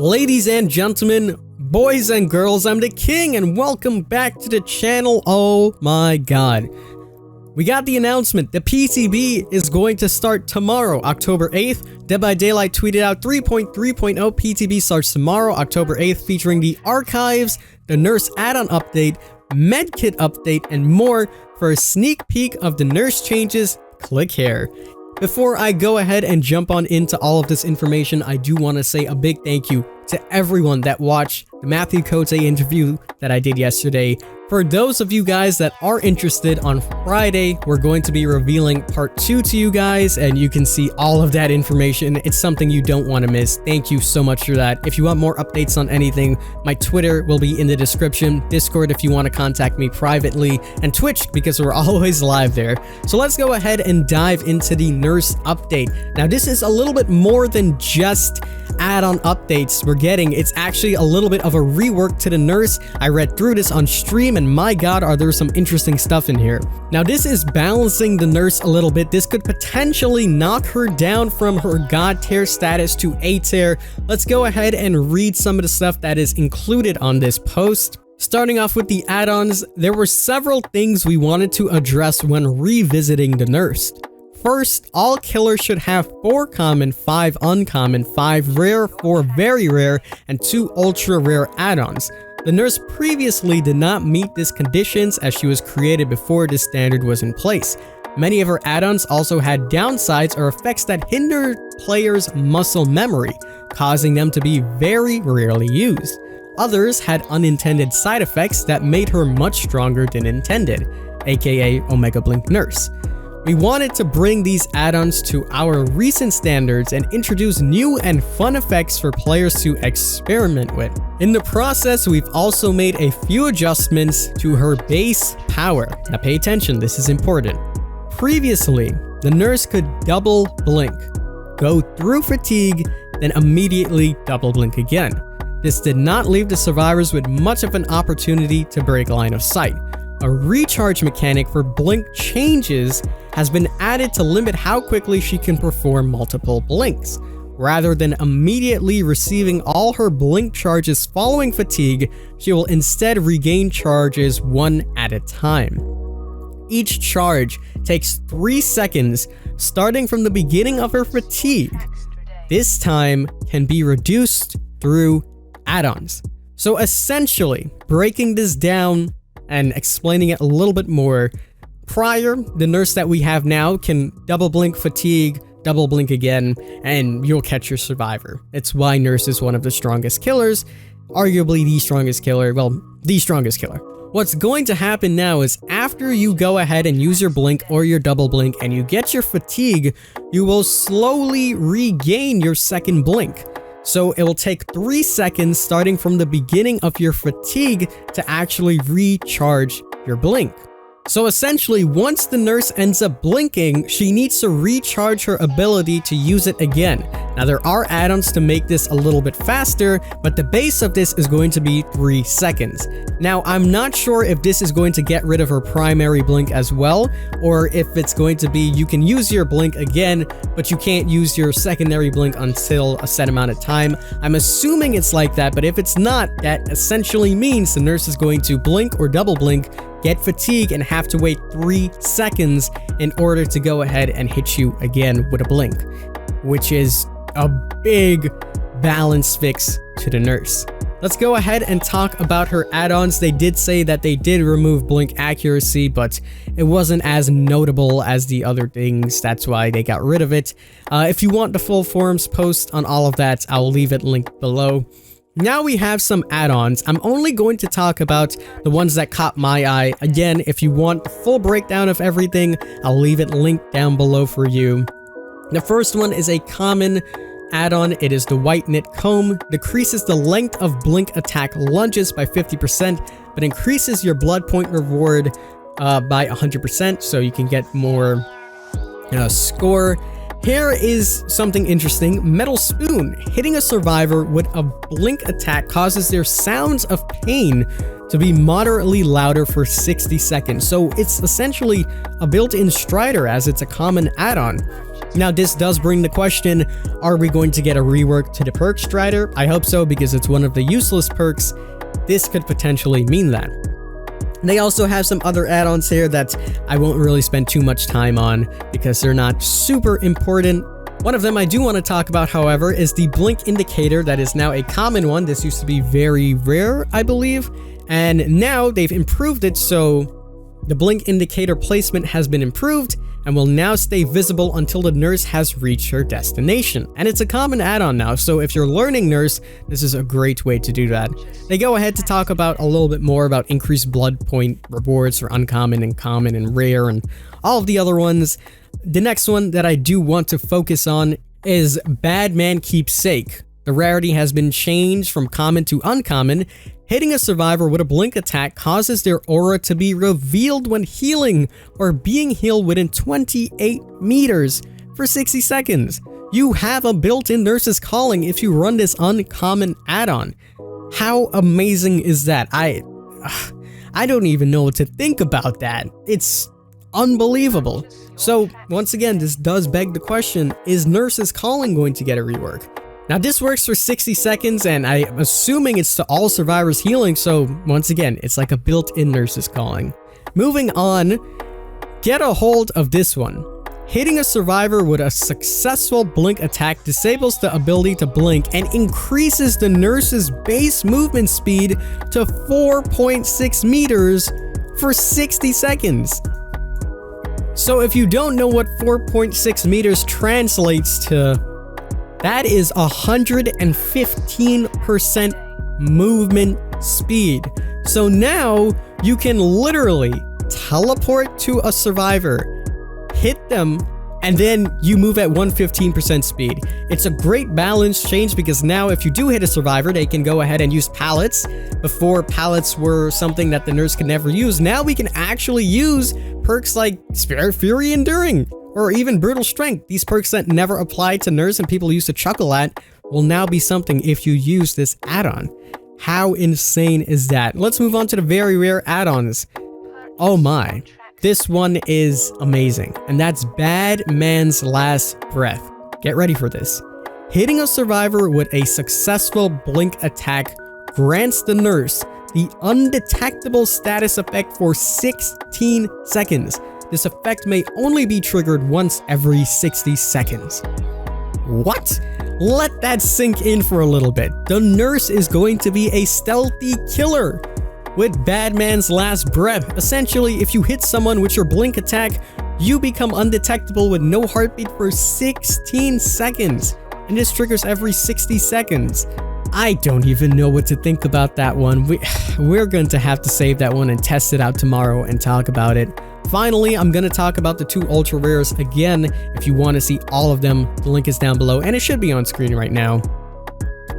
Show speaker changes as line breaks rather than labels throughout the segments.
Ladies and gentlemen, boys and girls, I'm the King and welcome back to the channel. Oh my god. We got the announcement, the PTB is going to start tomorrow, October 8th. Dead by Daylight tweeted out 3.3.0 PTB starts tomorrow, October 8th, featuring the archives, the nurse add-on update, Medkit update, and more. For a sneak peek of the nurse changes, click here. Before I go ahead and jump on into all of this information, I do want to say a big thank you to everyone that watched the Matthew Cote interview that I did yesterday. For those of you guys that are interested, on Friday, we're going to be revealing part 2 to you guys, and you can see all of that information. It's something you don't want to miss. Thank you so much for that. If you want more updates on anything, my Twitter will be in the description, Discord if you want to contact me privately, and Twitch because we're always live there. So let's go ahead and dive into the nurse update. Now this is a little bit more than just add-on updates we're getting. It's actually a little bit of a rework to the nurse. I read through this on stream and my god, are there some interesting stuff in here. Now this is balancing the nurse a little bit. This could potentially knock her down from her god tier status to A tier. Let's go ahead and read some of the stuff that is included on this post. Starting off with the add-ons, there were several things we wanted to address when revisiting the nurse. First, all killers should have 4 common, 5 uncommon, 5 rare, 4 very rare, and 2 ultra rare add-ons. The nurse previously did not meet these conditions as she was created before this standard was in place. Many of her add-ons also had downsides or effects that hindered players' muscle memory, causing them to be very rarely used. Others had unintended side effects that made her much stronger than intended, aka Omega Blink Nurse. We wanted to bring these add-ons to our recent standards and introduce new and fun effects for players to experiment with. In the process, we've also made a few adjustments to her base power. Now pay attention, this is important. Previously, the nurse could double blink, go through fatigue, then immediately double blink again. This did not leave the survivors with much of an opportunity to break line of sight. A recharge mechanic for blink changes has been added to limit how quickly she can perform multiple blinks. Rather than immediately receiving all her blink charges following fatigue, she will instead regain charges one at a time. Each charge takes 3 seconds starting from the beginning of her fatigue. This time can be reduced through add-ons. So essentially, breaking this down and explaining it a little bit more, prior, the nurse that we have now can double blink fatigue, double blink again, and you'll catch your survivor. It's why nurse is one of the strongest killers, arguably the strongest killer, well, the strongest killer. What's going to happen now is after you go ahead and use your blink or your double blink and you get your fatigue, you will slowly regain your second blink. So it will take 3 seconds starting from the beginning of your fatigue to actually recharge your blink. So essentially, once the nurse ends up blinking, she needs to recharge her ability to use it again. Now there are add-ons to make this a little bit faster, but the base of this is going to be 3 seconds. Now I'm not sure if this is going to get rid of her primary blink as well, or if it's going to be you can use your blink again, but you can't use your secondary blink until a set amount of time. I'm assuming it's like that, but if it's not, that essentially means the nurse is going to blink or double blink, get fatigue, and have to wait 3 seconds in order to go ahead and hit you again with a blink, which is a big balance fix to the nurse. Let's go ahead and talk about her add-ons. They did say that they did remove blink accuracy, but it wasn't as notable as the other things. That's why they got rid of it. If you want the full forums post on all of that, I'll leave it linked below. Now we have some add-ons. I'm only going to talk about the ones that caught my eye. Again, if you want the full breakdown of everything, I'll leave it linked down below for you. The first one is a common add-on. It is the White Knit Comb. Decreases the length of blink attack lunges by 50%, but increases your blood point reward by 100%, so you can get more score. Here is something interesting. Metal Spoon. Hitting a survivor with a blink attack causes their sounds of pain to be moderately louder for 60 seconds. So it's essentially a built-in strider as it's a common add-on. Now, this does bring the question, are we going to get a rework to the perk Strider? I hope so, because it's one of the useless perks. This could potentially mean that. They also have some other add-ons here that I won't really spend too much time on because they're not super important. One of them I do want to talk about, however, is the blink indicator that is now a common one. This used to be very rare, I believe, and now they've improved it, so the blink indicator placement has been improved and will now stay visible until the nurse has reached her destination. And it's a common add-on now, so if you're learning nurse, this is a great way to do that. They go ahead to talk about a little bit more about increased blood point rewards for uncommon and common and rare and all of the other ones. The next one that I do want to focus on is Badman Keepsake. The rarity has been changed from common to uncommon. Hitting a survivor with a blink attack causes their aura to be revealed when healing or being healed within 28 meters for 60 seconds. You have a built-in Nurse's Calling if you run this uncommon add-on. How amazing is that? I don't even know what to think about that. It's unbelievable. So once again, this does beg the question, is Nurse's Calling going to get a rework? Now, this works for 60 seconds, and I'm assuming it's to all survivors healing, so once again, it's like a built-in Nurse's Calling. Moving on, get a hold of this one. Hitting a survivor with a successful blink attack disables the ability to blink and increases the nurse's base movement speed to 4.6 meters for 60 seconds. So if you don't know what 4.6 meters translates to, that is 115% movement speed. So now you can literally teleport to a survivor, hit them, and then you move at 115% speed. It's a great balance change because now if you do hit a survivor, they can go ahead and use pallets. Before, pallets were something that the nurse could never use. Now we can actually use perks like Spirit Fury Enduring or even Brutal Strength. These perks that never applied to nurse and people used to chuckle at will now be something if you use this add-on. How insane is that? Let's move on to the very rare add-ons. Oh my. This one is amazing, and that's Badman's Last Breath. Get ready for this. Hitting a survivor with a successful blink attack grants the nurse the undetectable status effect for 16 seconds. This effect may only be triggered once every 60 seconds. What? Let that sink in for a little bit. The nurse is going to be a stealthy killer. With Badman's Last Breath, essentially, if you hit someone with your blink attack, you become undetectable with no heartbeat for 16 seconds, and this triggers every 60 seconds. I don't even know what to think about that one. We're going to have to save that one and test it out tomorrow and talk about it. Finally, I'm going to talk about the 2 ultra rares again. If you want to see all of them, the link is down below, and it should be on screen right now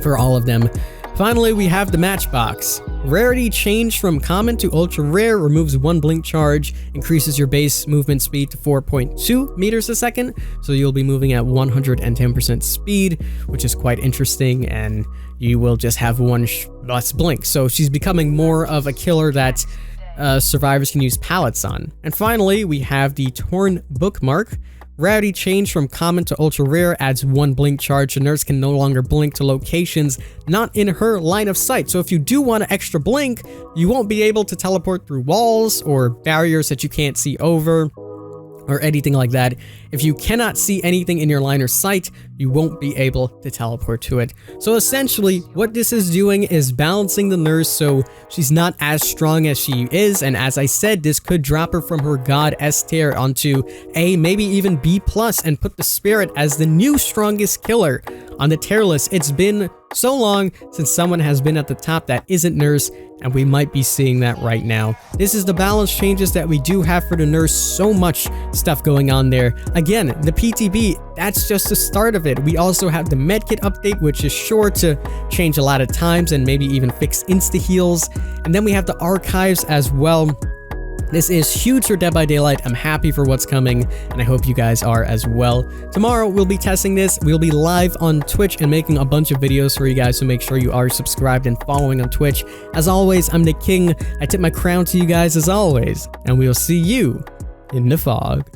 for all of them. Finally, we have the Matchbox. Rarity changed from common to ultra rare, removes 1 blink charge, increases your base movement speed to 4.2 meters a second, so you'll be moving at 110% speed, which is quite interesting, and you will just have 1 less blink. So she's becoming more of a killer that survivors can use pallets on. And finally, we have the Torn Bookmark. Rarity change from common to ultra rare, adds 1 blink charge. The nurse can no longer blink to locations not in her line of sight. So if you do want an extra blink, you won't be able to teleport through walls or barriers that you can't see over or anything like that. If you cannot see anything in your line of sight, you won't be able to teleport to it. So essentially, what this is doing is balancing the nurse so she's not as strong as she is, and as I said, this could drop her from her God S tier onto A, maybe even B+, and put the Spirit as the new strongest killer on the tier list. It's been so long since someone has been at the top that isn't nurse, and we might be seeing that right now. This is the balance changes that we do have for the nurse. So much stuff going on there. Again, the PTB, that's just the start of it. We also have the Medkit update, which is sure to change a lot of times and maybe even fix insta-heals. And then we have the archives as well. This is huge for Dead by Daylight. I'm happy for what's coming, and I hope you guys are as well. Tomorrow, we'll be testing this. We'll be live on Twitch and making a bunch of videos for you guys, so make sure you are subscribed and following on Twitch. As always, I'm the King. I tip my crown to you guys as always, and we'll see you in the fog.